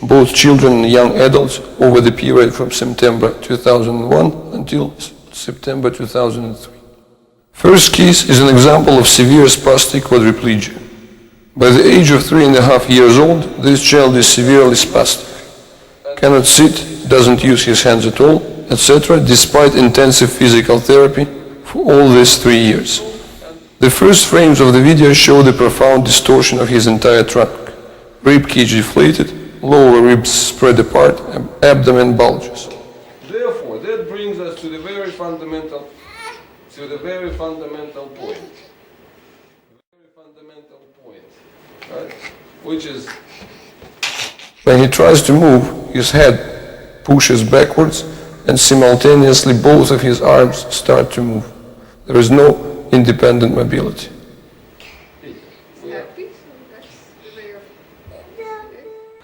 both children and young adults, over the period from September 2001 until September 2003. First case is an example of severe spastic quadriplegia. By the age of 3.5 years old, this child is severely spastic, cannot sit, doesn't use his hands at all, etc., despite intensive physical therapy for all these 3 years. The first frames of the video show the profound distortion of his entire trunk. Rib cage deflated, lower ribs spread apart, abdomen bulges. Therefore, that brings us to the very fundamental point. Right? Which is, when he tries to move, his head pushes backwards and simultaneously both of his arms start to move. There is no independent mobility.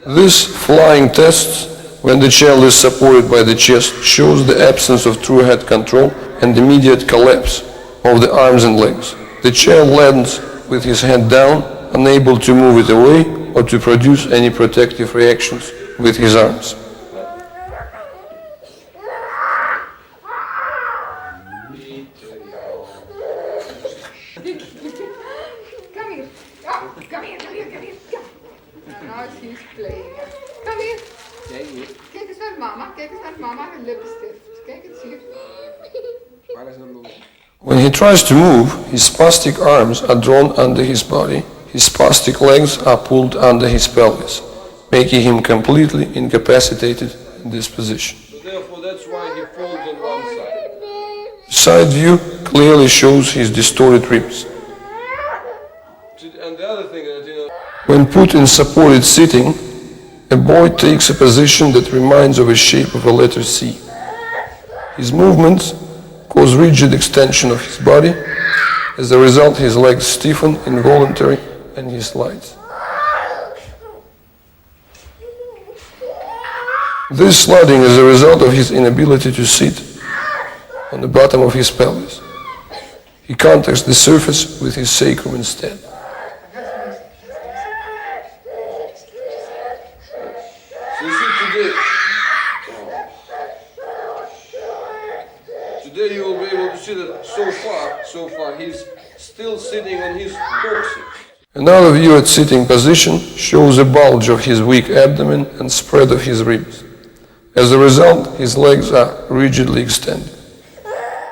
This flying test, when the child is supported by the chest, shows the absence of true head control and immediate collapse of the arms and legs. The child lands with his head down, unable to move it away or to produce any protective reactions with his arms. Come here. Now she's playing. Come here. Kijk eens naar mama, haar lippen stift. Kijk eens hier. When he tries to move, his spastic arms are drawn under his body. His spastic legs are pulled under his pelvis, making him completely incapacitated in this position. So therefore, that's why he falls on one side. The side view clearly shows his distorted ribs. And the other thing that, when put in supported sitting, a boy takes a position that reminds of a shape of a letter C. His movements cause rigid extension of his body. As a result, his legs stiffen involuntarily and he slides. This sliding is a result of his inability to sit on the bottom of his pelvis. He contacts the surface with his sacrum instead. So you see today you will be able to see that so far he's still sitting on his coccyx. Another view at sitting position shows a bulge of his weak abdomen and spread of his ribs. As a result, his legs are rigidly extended.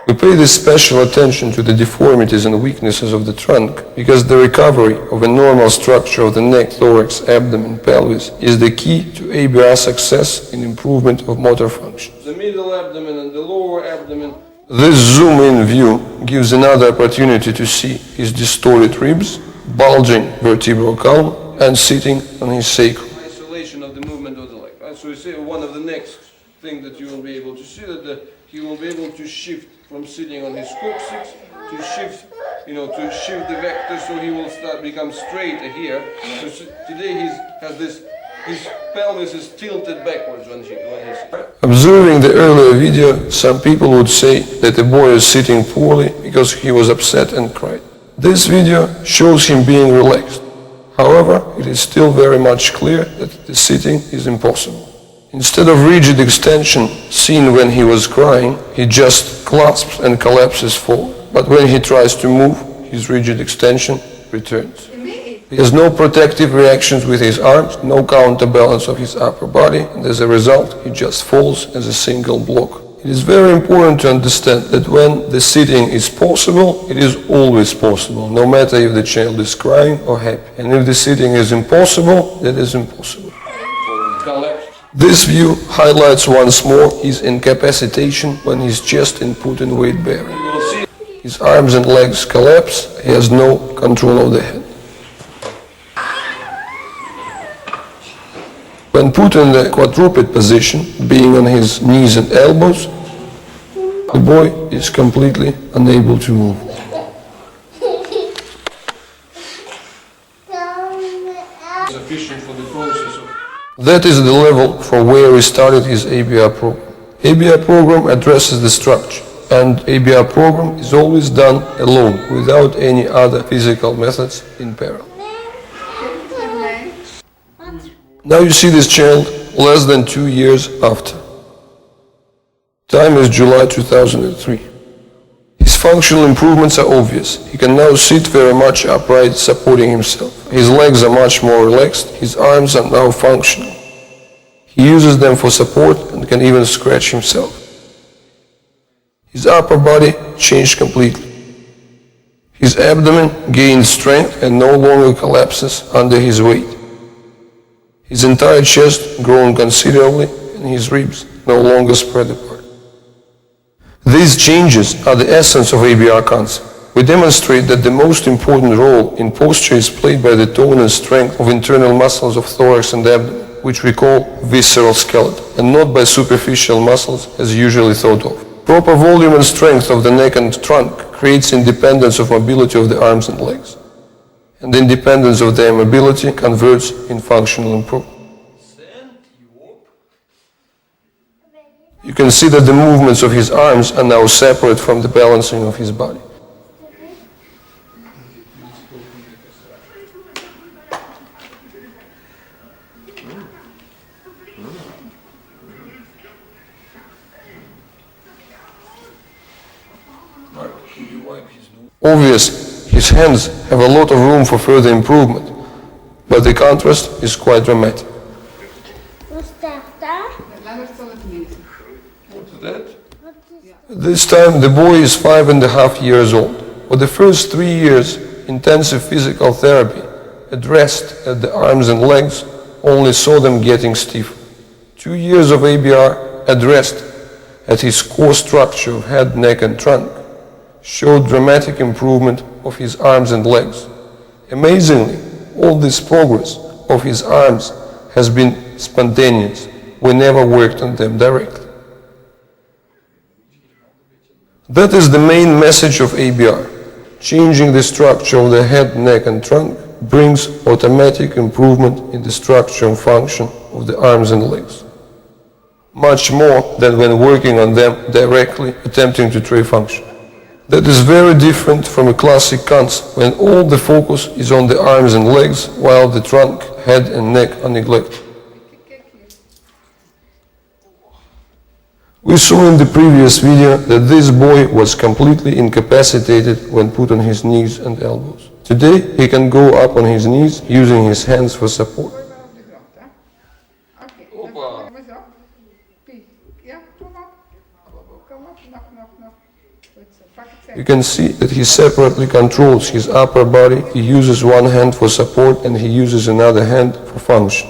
We pay this special attention to the deformities and weaknesses of the trunk because the recovery of a normal structure of the neck, thorax, abdomen, pelvis is the key to ABR success in improvement of motor function. The middle abdomen and the lower abdomen. This zoom-in view gives another opportunity to see his distorted ribs, bulging vertebral column, and sitting on his sacrum. Isolation of the movement of the leg. Right? So you see one of the next thing that you will be able to see that he will be able to shift from sitting on his coccyx to shift the vector, so he will become straight here. So today his pelvis is tilted backwards when he's. Observing the earlier video, some people would say that the boy is sitting poorly because he was upset and cried. This video shows him being relaxed. However, it is still very much clear that the sitting is impossible. Instead of rigid extension seen when he was crying, he just clasps and collapses forward. But when he tries to move, his rigid extension returns. He has no protective reactions with his arms, no counterbalance of his upper body, and as a result, he just falls as a single block. It is very important to understand that when the sitting is possible, it is always possible, no matter if the child is crying or happy. And if the sitting is impossible, that is impossible. This view highlights once more his incapacitation when his chest is put in weight bearing. His arms and legs collapse, he has no control of the head. When put in the quadruped position, being on his knees and elbows, the boy is completely unable to move. Sufficient for the process of That is the level from where we started his ABR program. ABR program addresses the structure, and ABR program is always done alone, without any other physical methods in parallel. Now you see this child less than 2 years after. Time is July 2003. His functional improvements are obvious. He can now sit very much upright, supporting himself. His legs are much more relaxed. His arms are now functional. He uses them for support and can even scratch himself. His upper body changed completely. His abdomen gained strength and no longer collapses under his weight. His entire chest grown considerably and his ribs no longer spread apart. These changes are the essence of ABR concept. We demonstrate that the most important role in posture is played by the tone and strength of internal muscles of thorax and abdomen, which we call visceral skeleton, and not by superficial muscles as usually thought of. Proper volume and strength of the neck and trunk creates independence of mobility of the arms and legs. And independence of their mobility converts in functional improvement. You can see that the movements of his arms are now separate from the balancing of his body. Obviously, his hands have a lot of room for further improvement, but the contrast is quite dramatic. At this time, the boy is 5.5 years old. For the first 3 years, intensive physical therapy addressed at the arms and legs only saw them getting stiffer. 2 years of ABR addressed at his core structure of head, neck and trunk showed dramatic improvement of his arms and legs. Amazingly, all this progress of his arms has been spontaneous. We never worked on them directly. That is the main message of ABR. Changing the structure of the head, neck and trunk brings automatic improvement in the structure and function of the arms and legs. Much more than when working on them directly, attempting to train function. That is very different from a classic concept when all the focus is on the arms and legs while the trunk, head and neck are neglected. We saw in the previous video that this boy was completely incapacitated when put on his knees and elbows. Today he can go up on his knees using his hands for support. You can see that he separately controls his upper body. He uses one hand for support and he uses another hand for function.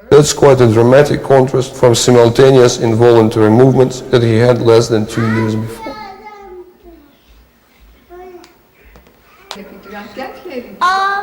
That's quite a dramatic contrast from simultaneous involuntary movements that he had less than 2 years before. Oh.